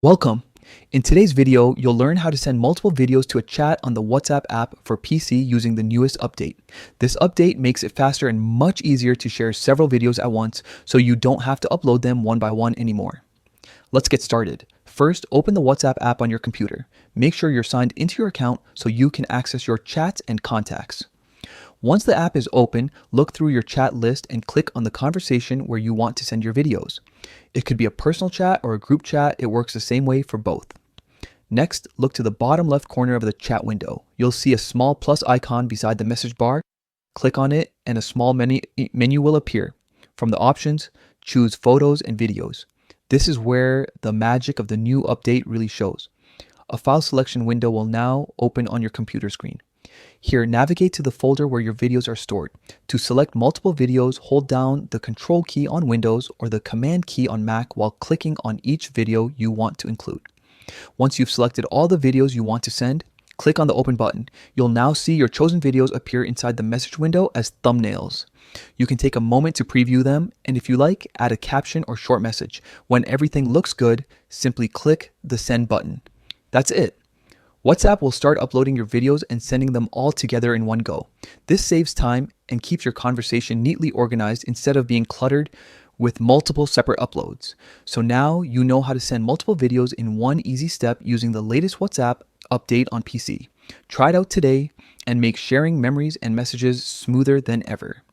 Welcome! In today's video, you'll learn how to send multiple videos to a chat on the WhatsApp app for PC using the newest update. This update makes it faster and much easier to share several videos at once, so you don't have to upload them one by one anymore. Let's get started. First, open the WhatsApp app on your computer. Make sure you're signed into your account so you can access your chats and contacts. Once the app is open, look through your chat list and click on the conversation where you want to send your videos. It could be a personal chat or a group chat. It works the same way for both. Next, look to the bottom left corner of the chat window. You'll see a small plus icon beside the message bar. Click on it and a small menu will appear. From the options, choose Photos and Videos. This is where the magic of the new update really shows. A file selection window will now open on your computer screen. Here, navigate to the folder where your videos are stored. To select multiple videos, hold down the Control key on Windows or the Command key on Mac while clicking on each video you want to include. Once you've selected all the videos you want to send, click on the Open button. You'll now see your chosen videos appear inside the message window as thumbnails. You can take a moment to preview them, and if you like, add a caption or short message. When everything looks good, simply click the Send button. That's it. WhatsApp will start uploading your videos and sending them all together in one go. This saves time and keeps your conversation neatly organized instead of being cluttered with multiple separate uploads. So now you know how to send multiple videos in one easy step using the latest WhatsApp update on PC. Try it out today and make sharing memories and messages smoother than ever.